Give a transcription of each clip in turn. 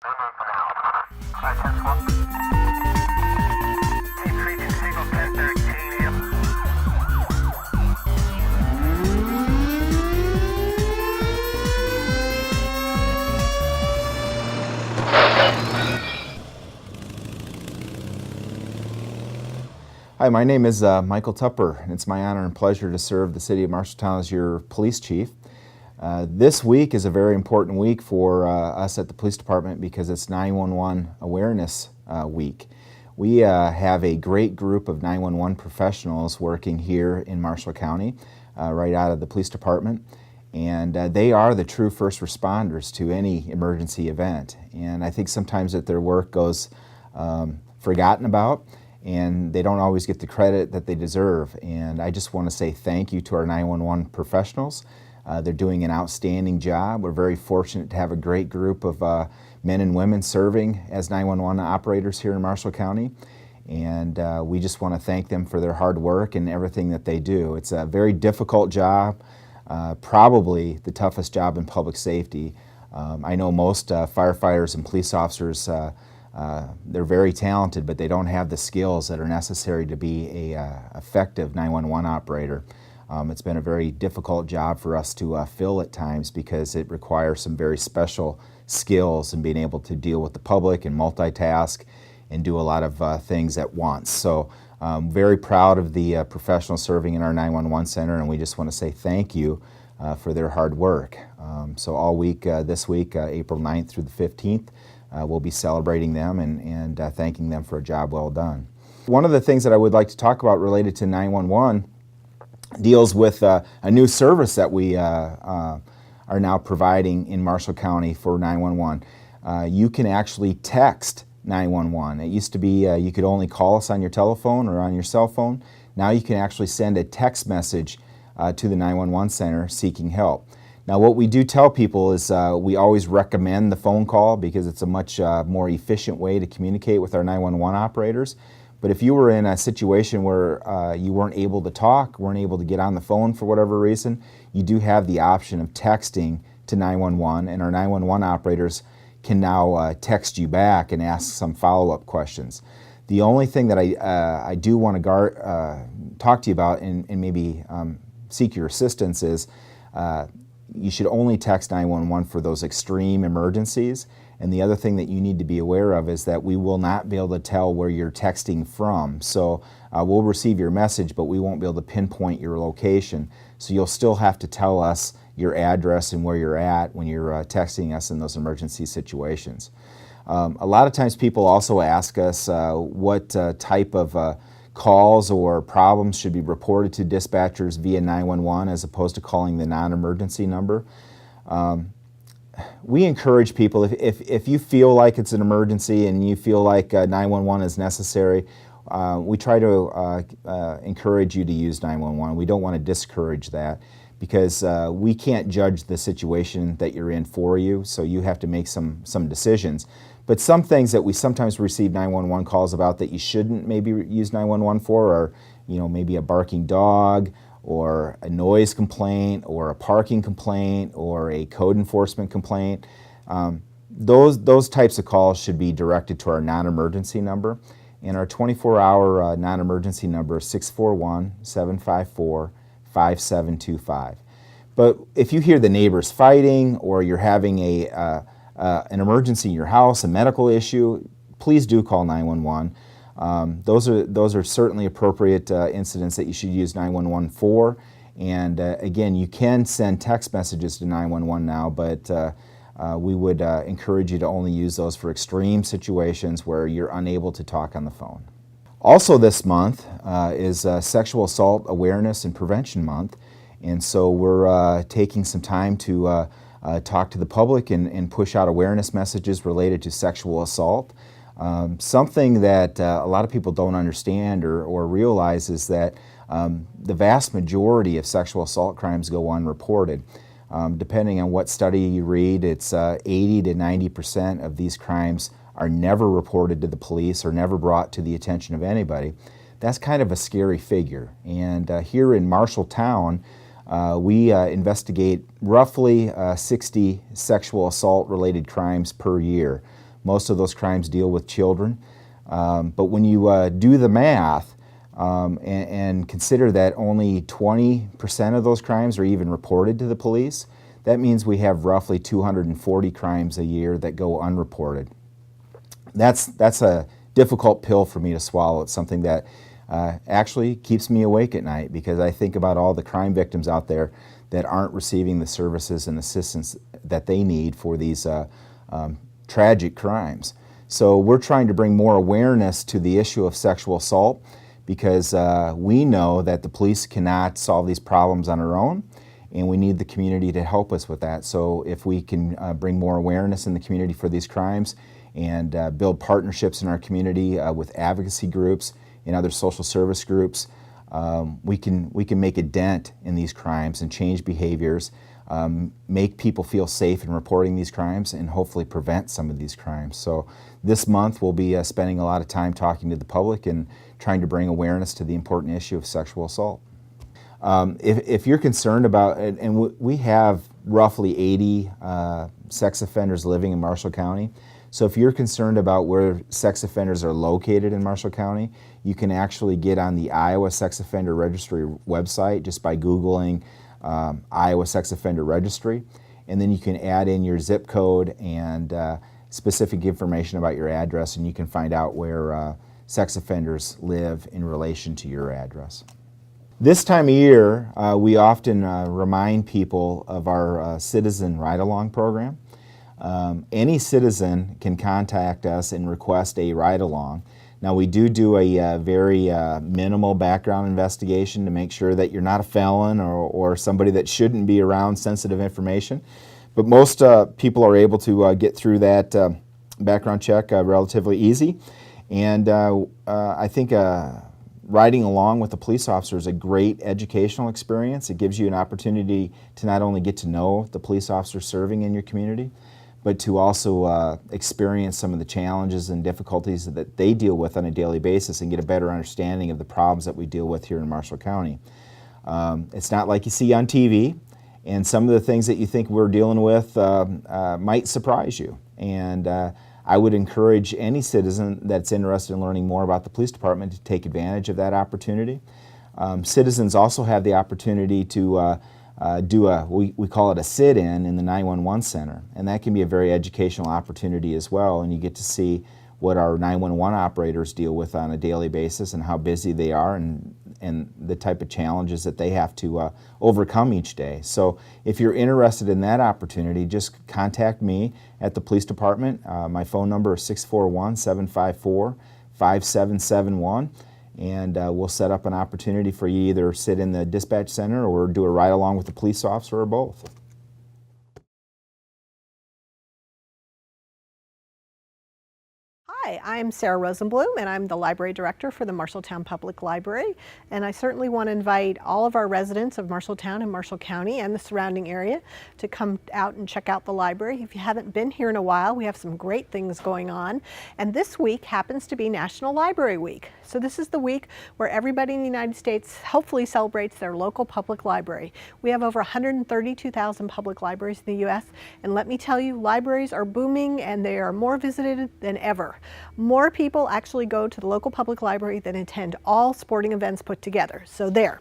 Hi, my name is Michael Tupper, and it's my honor and pleasure to serve the city of Marshalltown as your police chief. This week is a very important week for us at the police department because it's 911 Awareness Week. We have a great group of 911 professionals working here in Marshall County, right out of the police department, and they are the true first responders to any emergency event. And I think sometimes that their work goes forgotten about, and they don't always get the credit that they deserve. And I just want to say thank you to our 911 professionals. They're doing an outstanding job. We're very fortunate to have a great group of men and women serving as 911 operators here in Marshall County. And we just want to thank them for their hard work and everything that they do. It's a very difficult job, probably the toughest job in public safety. I know most firefighters and police officers, they're very talented, but they don't have the skills that are necessary to be a effective 911 operator. It's been a very difficult job for us to fill at times because it requires some very special skills and being able to deal with the public and multitask and do a lot of things at once. So very proud of the professionals serving in our 911 center, and we just want to say thank you for their hard work. So all week, this week, April 9th through the 15th, we'll be celebrating them and thanking them for a job well done. One of the things that I would like to talk about related to 911 deals with a new service that we are now providing in Marshall County for 911. You can actually text 911. It used to be you could only call us on your telephone or on your cell phone. Now you can actually send a text message to the 911 center seeking help. Now what we do tell people is we always recommend the phone call because it's a much more efficient way to communicate with our 911 operators. But if you were in a situation where you weren't able to talk, weren't able to get on the phone for whatever reason, you do have the option of texting to 911, and our 911 operators can now text you back and ask some follow-up questions. The only thing that I do want to talk to you about and maybe seek your assistance is you should only text 911 for those extreme emergencies. And the other thing that you need to be aware of is that we will not be able to tell where you're texting from. So we'll receive your message, but we won't be able to pinpoint your location. So you'll still have to tell us your address and where you're at when you're texting us in those emergency situations. A lot of times people also ask us what type of calls or problems should be reported to dispatchers via 911 as opposed to calling the non-emergency number. We encourage people, if you feel like it's an emergency and you feel like 911 is necessary, we try to encourage you to use 911. We don't want to discourage that because we can't judge the situation that you're in for you, so you have to make some decisions. But some things that we sometimes receive 911 calls about that you shouldn't maybe use 911 for are, maybe a barking dog, or a noise complaint, or a parking complaint, or a code enforcement complaint. Those types of calls should be directed to our non-emergency number. And our 24-hour non-emergency number is 641-754-5725. But if you hear the neighbors fighting, or you're having an emergency in your house, a medical issue, please do call 911. Those are certainly appropriate incidents that you should use 911 for. And again, you can send text messages to 911 now, but we would encourage you to only use those for extreme situations where you're unable to talk on the phone. Also this month is Sexual Assault Awareness and Prevention Month, and so we're taking some time to talk to the public and push out awareness messages related to sexual assault. Something that a lot of people don't understand or realize is that the vast majority of sexual assault crimes go unreported. Depending on what study you read, it's 80 to 90% of these crimes are never reported to the police or never brought to the attention of anybody. That's kind of a scary figure. And here in Marshalltown, we investigate roughly 60 sexual assault related crimes per year. Most of those crimes deal with children. But when you do the math and consider that only 20% of those crimes are even reported to the police, that means we have roughly 240 crimes a year that go unreported. That's a difficult pill for me to swallow. It's something that actually keeps me awake at night, because I think about all the crime victims out there that aren't receiving the services and assistance that they need for these tragic crimes. So we're trying to bring more awareness to the issue of sexual assault, because we know that the police cannot solve these problems on their own, and we need the community to help us with that. So if we can bring more awareness in the community for these crimes and build partnerships in our community with advocacy groups and other social service groups, we can make a dent in these crimes and change behaviors, make people feel safe in reporting these crimes, and hopefully prevent some of these crimes. So this month we'll be spending a lot of time talking to the public and trying to bring awareness to the important issue of sexual assault. If you're concerned about, and we have roughly 80 sex offenders living in Marshall County, so if you're concerned about where sex offenders are located in Marshall County, you can actually get on the Iowa Sex Offender Registry website just by Googling Iowa Sex Offender Registry, and then you can add in your zip code and specific information about your address, and you can find out where sex offenders live in relation to your address. This time of year, we often remind people of our Citizen Ride-Along program. Any citizen can contact us and request a ride-along. Now, we do a very minimal background investigation to make sure that you're not a felon or somebody that shouldn't be around sensitive information. But most people are able to get through that background check relatively easy. And I think riding along with a police officer is a great educational experience. It gives you an opportunity to not only get to know the police officer serving in your community, but to also experience some of the challenges and difficulties that they deal with on a daily basis and get a better understanding of the problems that we deal with here in Marshall County. It's not like you see on TV, and some of the things that you think we're dealing with might surprise you. And I would encourage any citizen that's interested in learning more about the police department to take advantage of that opportunity. Citizens also have the opportunity to we call it a sit-in the 911 center, and that can be a very educational opportunity as well, and you get to see what our 911 operators deal with on a daily basis and how busy they are and the type of challenges that they have to overcome each day. So if you're interested in that opportunity, just contact me at the police department. My phone number is 641-754-5771. And we'll set up an opportunity for you to either sit in the dispatch center or do a ride-along with the police officer or both. Hi, I'm Sarah Rosenblum, and I'm the Library Director for the Marshalltown Public Library. And I certainly want to invite all of our residents of Marshalltown and Marshall County and the surrounding area to come out and check out the library. If you haven't been here in a while, we have some great things going on. And this week happens to be National Library Week. So this is the week where everybody in the United States hopefully celebrates their local public library. We have over 132,000 public libraries in the U.S. And let me tell you, libraries are booming and they are more visited than ever. More people actually go to the local public library than attend all sporting events put together. So there.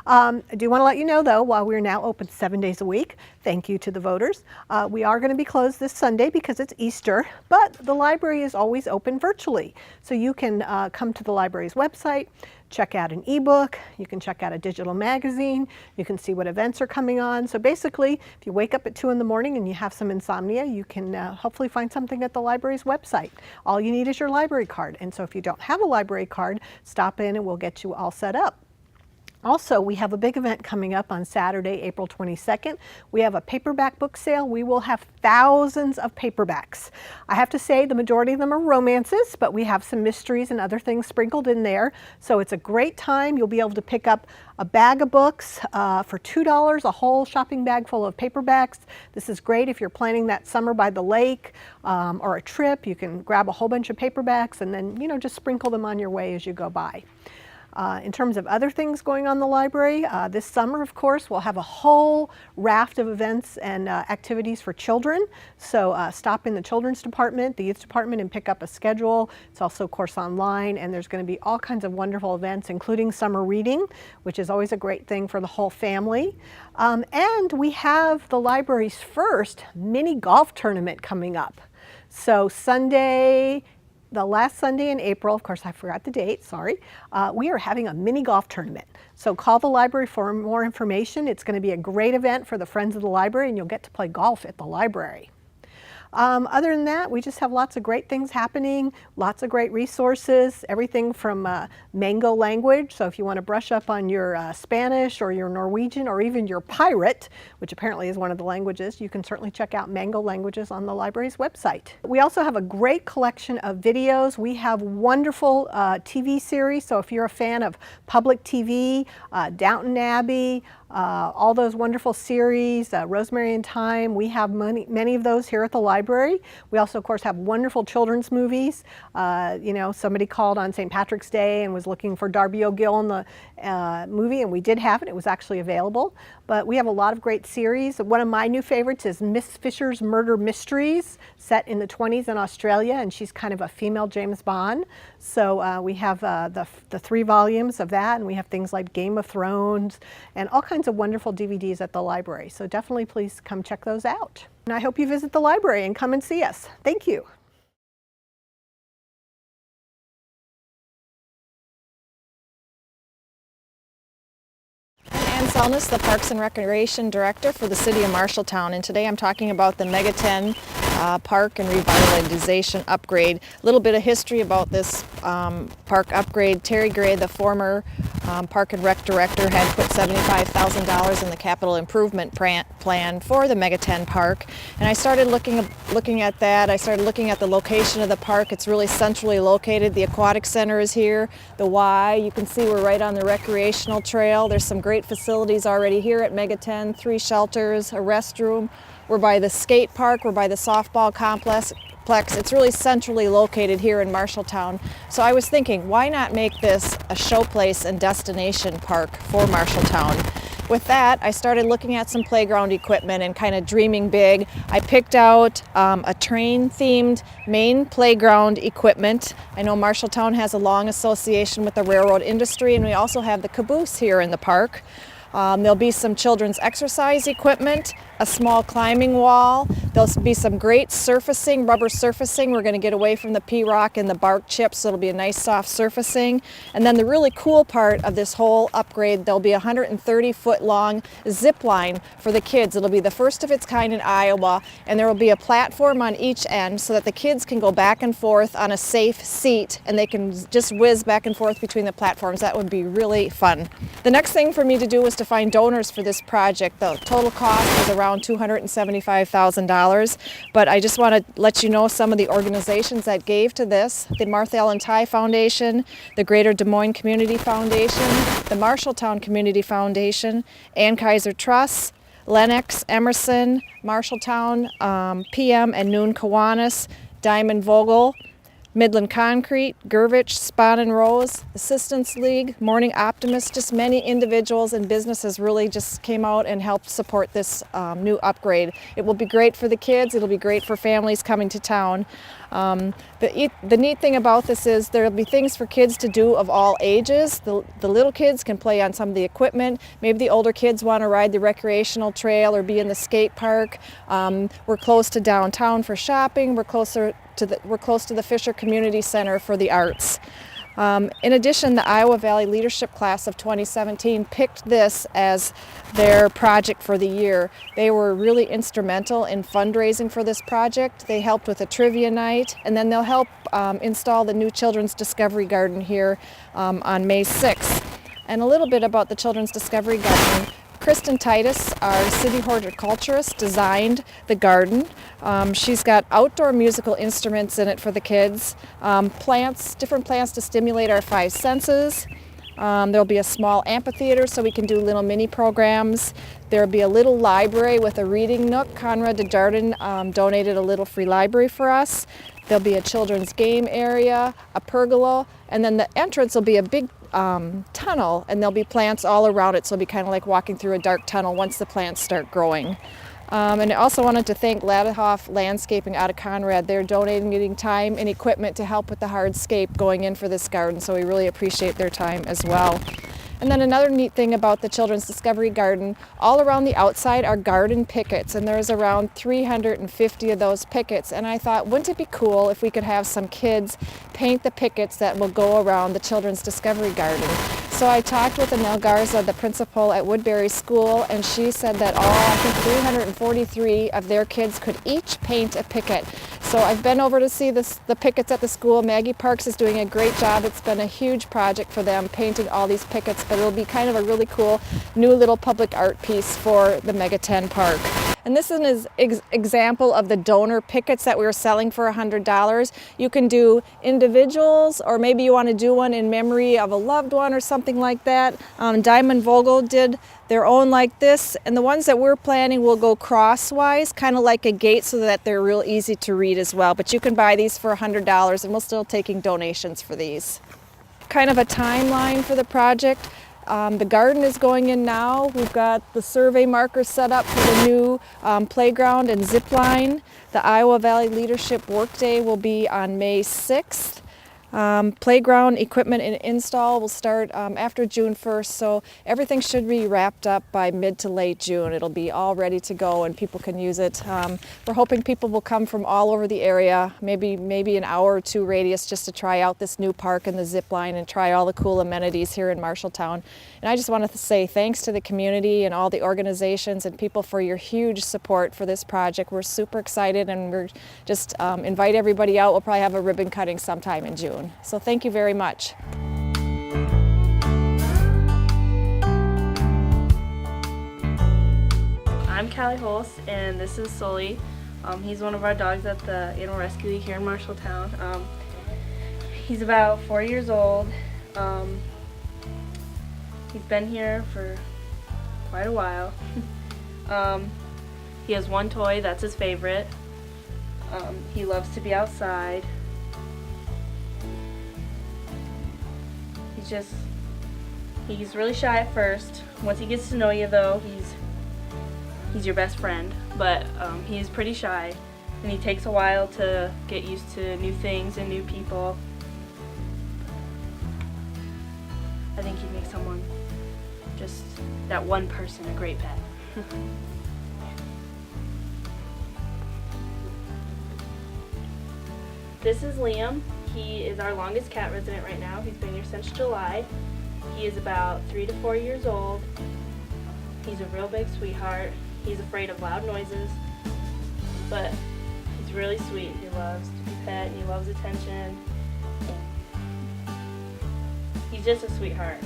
I do want to let you know, though, while we're now open 7 days a week, thank you to the voters, we are going to be closed this Sunday because it's Easter, but the library is always open virtually. So you can come to the library's website, check out an ebook, you can check out a digital magazine, you can see what events are coming on. So basically, if you wake up at 2 in the morning and you have some insomnia, you can hopefully find something at the library's website. All you need is your library card. And so if you don't have a library card, stop in and we'll get you all set up. Also, we have a big event coming up on Saturday, April 22nd. We have a paperback book sale. We will have thousands of paperbacks. I have to say the majority of them are romances, but we have some mysteries and other things sprinkled in there. So it's a great time. You'll be able to pick up a bag of books for $2, a whole shopping bag full of paperbacks. This is great if you're planning that summer by the lake or a trip. You can grab a whole bunch of paperbacks and then, just sprinkle them on your way as you go by. In terms of other things going on in the library, this summer, of course, we'll have a whole raft of events and activities for children. So stop in the children's department, the youth department, and pick up a schedule. It's also, of course, online, and there's going to be all kinds of wonderful events, including summer reading, which is always a great thing for the whole family. And we have the library's first mini golf tournament coming up. So Sunday, the last Sunday in April, of course I forgot the date, sorry, we are having a mini golf tournament. So call the library for more information. It's going to be a great event for the Friends of the Library, and you'll get to play golf at the library. Other than that, we just have lots of great things happening, lots of great resources, everything from Mango language. So if you want to brush up on your Spanish or your Norwegian or even your pirate, which apparently is one of the languages, you can certainly check out Mango languages on the library's website. We also have a great collection of videos. We have wonderful TV series. So if you're a fan of public TV, Downton Abbey, all those wonderful series, Rosemary and Thyme, we have many of those here at the library. We also, of course, have wonderful children's movies. You know, somebody called on St. Patrick's Day and was looking for Darby O'Gill in the movie, and we did have it. It was actually available. But we have a lot of great series. One of my new favorites is Miss Fisher's Murder Mysteries, set in the 20s in Australia, and she's kind of a female James Bond. So we have the 3 volumes of that, and we have things like Game of Thrones and all kinds of wonderful DVDs at the library. So definitely please come check those out. And I hope you visit the library and come and see us. Thank you. Selness, the Parks and Recreation Director for the City of Marshalltown, and today I'm talking about the Mega 10 Park and Revitalization Upgrade. A little bit of history about this park upgrade. Terry Gray, the former Park and Rec Director, had put $75,000 in the capital improvement plan for the Mega 10 Park, and I started looking at that. I started looking at the location of the park. It's really centrally located. The aquatic center is here, the Y. You can see we're right on the recreational trail. There's some great facilities already here at Mega 10, 3 shelters, a restroom. We're by the skate park, we're by the softball complex. It's really centrally located here in Marshalltown. So I was thinking, why not make this a showplace and destination park for Marshalltown? With that, I started looking at some playground equipment and kind of dreaming big. I picked out a train-themed main playground equipment. I know Marshalltown has a long association with the railroad industry, and we also have the caboose here in the park. There'll be some children's exercise equipment, a small climbing wall. There'll be some great surfacing, rubber surfacing. We're going to get away from the P-rock and the bark chips, so it'll be a nice soft surfacing. And then the really cool part of this whole upgrade, there'll be a 130-foot long zip line for the kids. It'll be the first of its kind in Iowa, and there will be a platform on each end so that the kids can go back and forth on a safe seat, and they can just whiz back and forth between the platforms. That would be really fun. The next thing for me to do was to find donors for this project. The total cost was around $275,000, but I just want to let you know some of the organizations that gave to this. The Martha Ellen Ty Foundation, the Greater Des Moines Community Foundation, the Marshalltown Community Foundation, Ann Kaiser Trust, Lennox, Emerson, Marshalltown, PM and Noon Kiwanis, Diamond Vogel, Midland Concrete, Gervich, Spahn and Rose, Assistance League, Morning Optimist, just many individuals and businesses really just came out and helped support this new upgrade. It will be great for the kids, it'll be great for families coming to town. The neat thing about this is there'll be things for kids to do of all ages. The little kids can play on some of the equipment. Maybe the older kids want to ride the recreational trail or be in the skate park. We're close to downtown for shopping. We're close to the Fisher Community Center for the arts. In addition, the Iowa Valley Leadership Class of 2017 picked this as their project for the year. They were really instrumental in fundraising for this project. They helped with a trivia night, and then they'll help install the new Children's Discovery Garden here on May 6th. And a little bit about the Children's Discovery Garden. Kristen Titus, our city horticulturist, designed the garden. She's got outdoor musical instruments in it for the kids, different plants to stimulate our 5 senses. There'll be a small amphitheater so we can do little mini programs. There'll be a little library with a reading nook. Conrad Desjardins donated a little free library for us. There'll be a children's game area, a pergola, and then the entrance will be a big tunnel, and there'll be plants all around it, so it'll be kind of like walking through a dark tunnel once the plants start growing. And I also wanted to thank Ladahoff Landscaping out of Conrad. They're donating time and equipment to help with the hardscape going in for this garden, so we really appreciate their time as well. And then another neat thing about the Children's Discovery Garden, all around the outside are garden pickets, and there's around 350 of those pickets. And I thought, wouldn't it be cool if we could have some kids paint the pickets that will go around the Children's Discovery Garden? So I talked with Anel Garza, the principal at Woodbury School, and she said that all, I think 343 of their kids could each paint a picket. So I've been over to see the pickets at the school. Maggie Parks is doing a great job. It's been a huge project for them, painting all these pickets, but it'll be kind of a really cool new little public art piece for the Mega 10 Park. And this is an example of the donor pickets that we were selling for $100. You can do individuals, or maybe you want to do one in memory of a loved one or something like that. Diamond Vogel did their own like this, and the ones that we're planning will go crosswise, kind of like a gate, so that they're real easy to read as well. But you can buy these for $100, and we're still taking donations for these. Kind of a timeline for the project. The garden is going in now. We've got the survey markers set up for the new playground and zip line. The Iowa Valley Leadership Workday will be on May 6th. Playground equipment and install will start after June 1st, so everything should be wrapped up by mid to late June. It'll be all ready to go and people can use it. We're hoping people will come from all over the area, maybe an hour or two radius, just to try out this new park and the zip line and try all the cool amenities here in Marshalltown. And I just wanted to say thanks to the community and all the organizations and people for your huge support for this project. We're super excited, and we're just invite everybody out. We'll probably have a ribbon cutting sometime in June. So thank you very much. I'm Callie Holst, and this is Sully. He's one of our dogs at the Animal Rescue League here in Marshalltown. He's about 4 years old. He's been here for quite a while. He has one toy, that's his favorite. He loves to be outside. He's really shy at first. Once he gets to know you though, he's your best friend, but he's pretty shy, and he takes a while to get used to new things and new people. I think he'd make someone, just that one person, a great pet. This is Liam. He is our longest cat resident right now. He's been here since July. He is about 3 to 4 years old. He's a real big sweetheart. He's afraid of loud noises, but he's really sweet. He loves to be pet and he loves attention. He's just a sweetheart.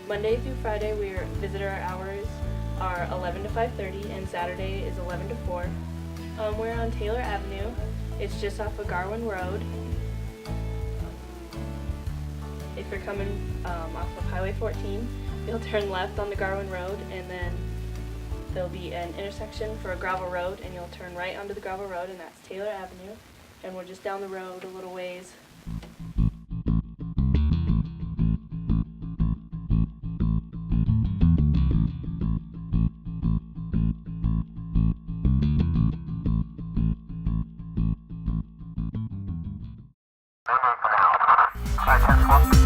Monday through Friday, visitor hours are 11 to 5:30, and Saturday is 11 to 4. We're on Taylor Avenue. It's just off of Garwin Road. If you're coming off of Highway 14, you'll turn left on the Garwin Road, and then there'll be an intersection for a gravel road, and you'll turn right onto the gravel road, and that's Taylor Avenue. And we're just down the road a little ways. I